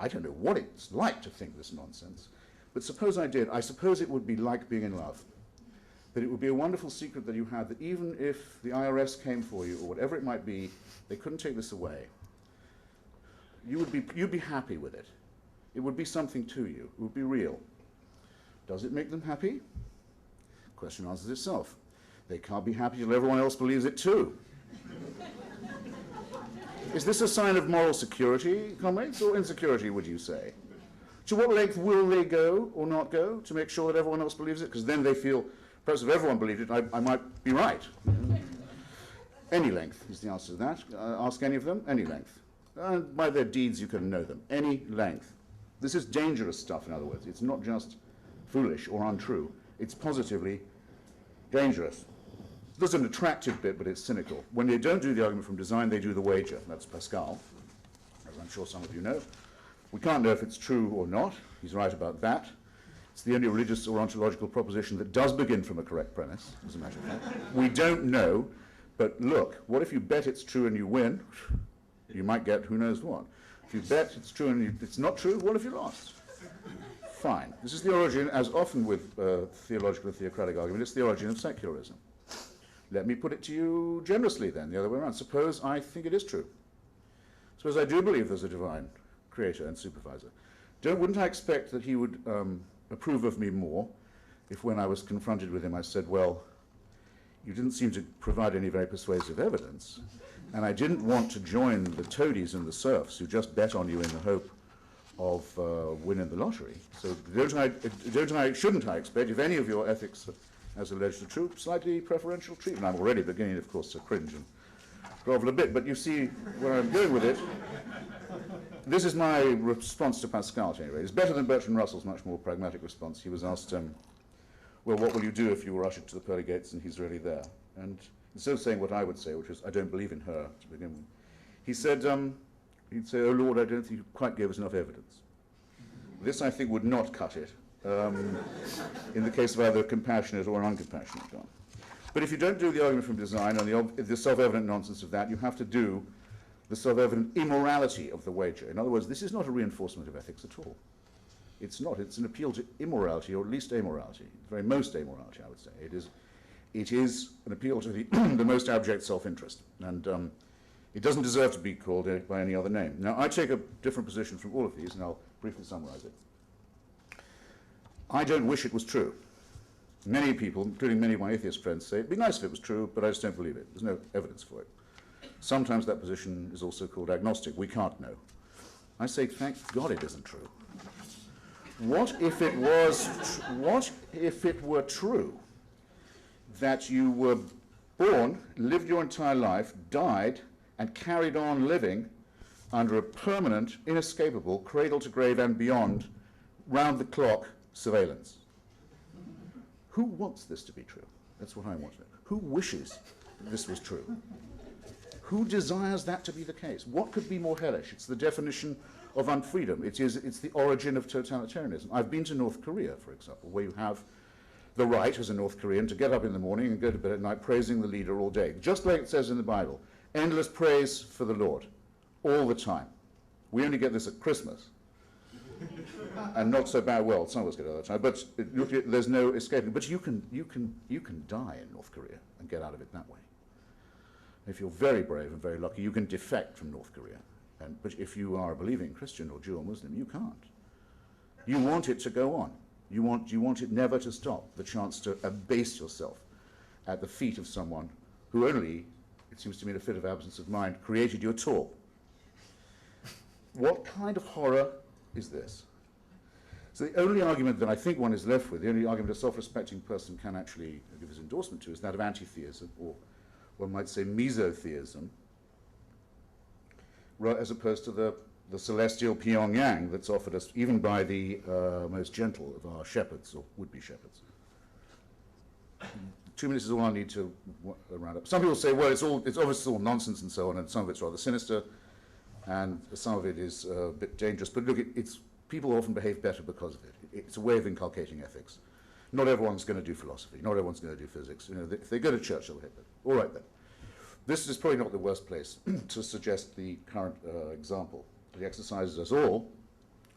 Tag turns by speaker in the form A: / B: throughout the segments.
A: I don't know what it's like to think this nonsense, but suppose I did. I suppose it would be like being in love. That it would be a wonderful secret that you had, that even if the IRS came for you, or whatever it might be, they couldn't take this away. You'd be happy with it. It would be something to you. It would be real. Does it make them happy? Question answers itself. They can't be happy till everyone else believes it too. Is this a sign of moral security, comrades, or insecurity, would you say? To what length will they go or not go to make sure that everyone else believes it? Because then they feel, perhaps if everyone believed it, I might be right. Any length is the answer to that. Ask any of them, any length. By their deeds you can know them. Any length. This is dangerous stuff, in other words. It's not just foolish or untrue. It's positively dangerous. There's an attractive bit, but it's cynical. When they don't do the argument from design, they do the wager. That's Pascal, as I'm sure some of you know. We can't know if it's true or not. He's right about that. It's the only religious or ontological proposition that does begin from a correct premise, as a matter of fact. We don't know, but look, what if you bet it's true and you win? You might get who knows what. If you bet it's true and it's not true, what if you lost? Fine. This is the origin, as often with theological and theocratic argument, it's the origin of secularism. Let me put it to you generously then, the other way around. Suppose I think it is true. Suppose I do believe there's a divine creator and supervisor. Wouldn't I expect that he would approve of me more if when I was confronted with him I said, well, you didn't seem to provide any very persuasive evidence, and I didn't want to join the toadies and the serfs who just bet on you in the hope of winning the lottery. So shouldn't I expect, if any of your ethics as alleged are true, slightly preferential treatment? I'm already beginning, of course, to cringe and grovel a bit, but you see where I'm going with it. This is my response to Pascal, at any rate. It's better than Bertrand Russell's much more pragmatic response. He was asked, well, what will you do if you were ushered to the pearly gates and he's really there? And instead of saying what I would say, which is, I don't believe in her to begin with, he said, he'd say, oh Lord, I don't think you quite gave us enough evidence. This, I think, would not cut it in the case of either compassionate or uncompassionate God. But if you don't do the argument from design and the self-evident nonsense of that, you have to do the self-evident immorality of the wager. In other words, this is not a reinforcement of ethics at all. It's not. It's an appeal to immorality, or at least amorality, the very most amorality, I would say. It is an appeal to the most abject self-interest, and it doesn't deserve to be called by any other name. Now, I take a different position from all of these, and I'll briefly summarize it. I don't wish it was true. Many people, including many of my atheist friends, say it'd be nice if it was true, but I just don't believe it. There's no evidence for it. Sometimes that position is also called agnostic. We can't know. I say, thank God it isn't true. What if it were true that you were born, lived your entire life, died, and carried on living under a permanent, inescapable, cradle to grave and beyond, round-the-clock surveillance? Who wants this to be true? That's what I want to know. Who wishes this was true? Who desires that to be the case? What could be more hellish? It's the definition of unfreedom. It's the origin of totalitarianism. I've been to North Korea, for example, where you have the right, as a North Korean, to get up in the morning and go to bed at night praising the leader all day. Just like it says in the Bible, endless praise for the Lord, all the time. We only get this at Christmas. And not so bad, well, some of us get it all the time, but there's no escaping. But you can die in North Korea and get out of it that way. If you're very brave and very lucky, you can defect from North Korea. But if you are a believing Christian or Jew or Muslim, you can't. You want it to go on. You want it never to stop, the chance to abase yourself at the feet of someone who only, it seems to me in a fit of absence of mind, created you at all. What kind of horror is this? So the only argument that I think one is left with, the only argument a self-respecting person can actually give his endorsement to, is that of anti-theism, or one might say mesotheism, as opposed to the celestial Pyongyang that's offered us even by the most gentle of our shepherds, or would-be shepherds. 2 minutes is all I need to round up. Some people say, well, it's obviously all nonsense and so on, and some of it's rather sinister, and some of it is a bit dangerous. But look, people often behave better because of it. It's a way of inculcating ethics. Not everyone's going to do philosophy. Not everyone's going to do physics. You know, if they go to church, they'll hit that. All right, then. This is probably not the worst place to suggest the current example. It exercises us all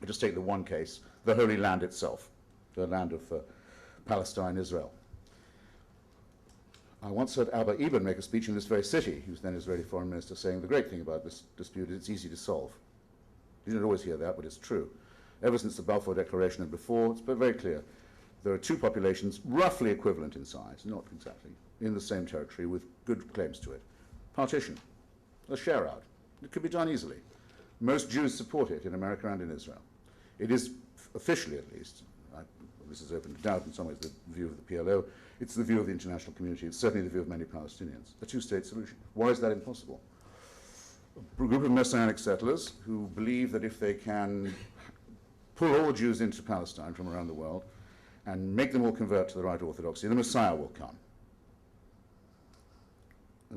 A: just take the one case, the Holy Land itself, the land of Palestine, Israel. I once heard Abba Eban make a speech in this very city. He was then Israeli foreign minister, saying the great thing about this dispute is it's easy to solve. You don't always hear that, but it's true. Ever since the Balfour Declaration and before, it's been very clear. There are two populations roughly equivalent in size, not exactly, in the same territory with good claims to it. Partition, a share out. It could be done easily. Most Jews support it in America and in Israel. It is, officially at least, this is open to doubt in some ways, the view of the PLO, it's the view of the international community, it's certainly the view of many Palestinians, a two-state solution. Why is that impossible? A group of Messianic settlers who believe that if they can pull all Jews into Palestine from around the world and make them all convert to the right orthodoxy, the Messiah will come.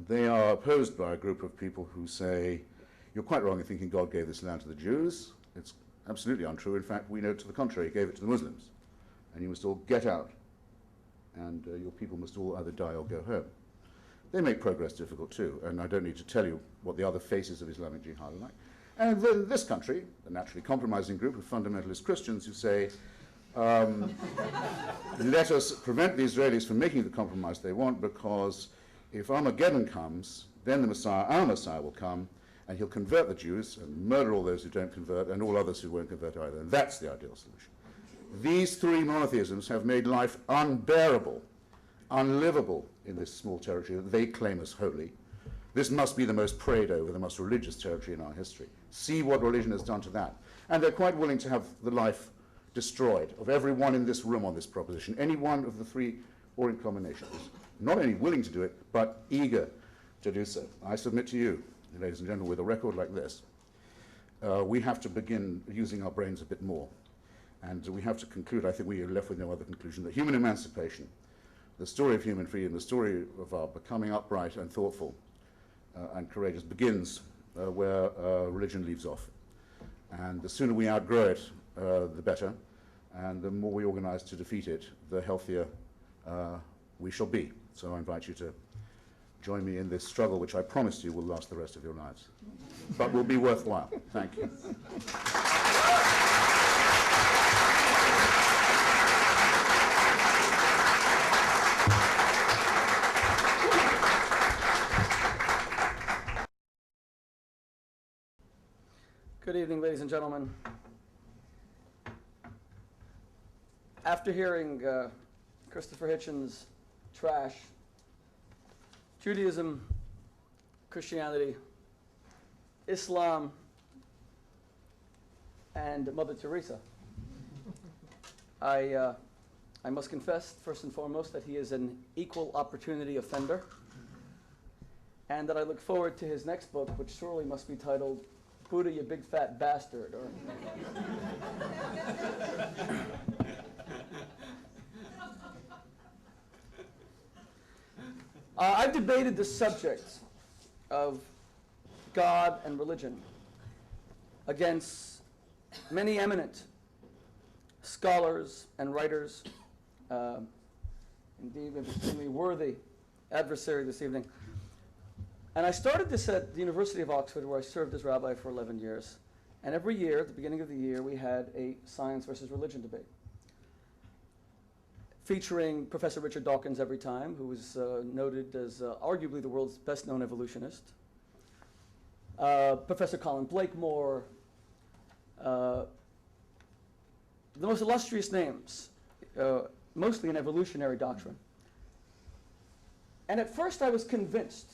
A: They are opposed by a group of people who say, you're quite wrong in thinking God gave this land to the Jews. It's absolutely untrue. In fact, we know to the contrary, he gave it to the Muslims. And you must all get out. And your people must all either die or go home. They make progress difficult too, and I don't need to tell you what the other faces of Islamic jihad are like. And then this country, a naturally compromising group of fundamentalist Christians who say, let us prevent the Israelis from making the compromise they want, because if Armageddon comes, then the Messiah, our Messiah, will come, and he'll convert the Jews and murder all those who don't convert and all others who won't convert either. And that's the ideal solution. These three monotheisms have made life unbearable, unlivable in this small territory that they claim as holy. This must be the most prayed over, the most religious territory in our history. See what religion has done to that. And they're quite willing to have the life destroyed of everyone in this room on this proposition, any one of the three or in combination. Not only willing to do it, but eager to do so. I submit to you, ladies and gentlemen, with a record like this, we have to begin using our brains a bit more. And we have to conclude, I think we are left with no other conclusion, that human emancipation, the story of human freedom, the story of our becoming upright and thoughtful and courageous begins where religion leaves off. And the sooner we outgrow it, the better. And the more we organize to defeat it, the healthier we shall be. So I invite you to join me in this struggle, which I promise you will last the rest of your lives, but will be worthwhile. Thank you.
B: Good evening, ladies and gentlemen. After hearing Christopher Hitchens trash Judaism, Christianity, Islam, and Mother Teresa, I must confess, first and foremost, that he is an equal opportunity offender, and that I look forward to his next book, which surely must be titled Buddha, You Big Fat Bastard. Or I've debated the subject of God and religion against many eminent scholars and writers, indeed an extremely worthy adversary this evening. And I started this at the University of Oxford, where I served as rabbi for 11 years. And every year, at the beginning of the year, we had a science versus religion debate, featuring Professor Richard Dawkins every time, who was noted as arguably the world's best-known evolutionist, Professor Colin Blakemore, the most illustrious names, mostly in evolutionary doctrine. And at first I was convinced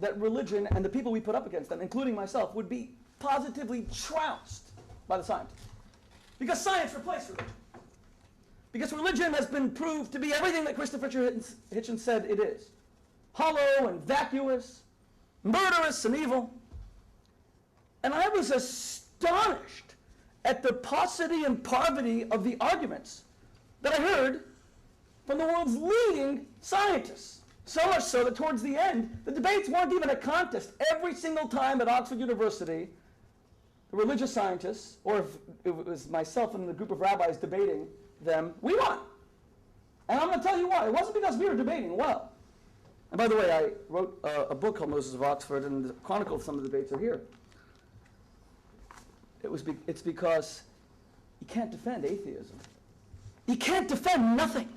B: that religion and the people we put up against them, including myself, would be positively trounced by the scientists. Because science replaced religion. Because religion has been proved to be everything that Christopher Hitchens said it is. Hollow and vacuous, murderous and evil. And I was astonished at the paucity and parvity of the arguments that I heard from the world's leading scientists. So much so that towards the end, the debates weren't even a contest. Every single time at Oxford University, the religious scientists, or if it was myself and the group of rabbis debating them, we won. And I'm going to tell you why. It wasn't because we were debating well. And by the way, I wrote a book called Moses of Oxford, and the chronicle of some of the debates are here. It's because you can't defend atheism. You can't defend nothing.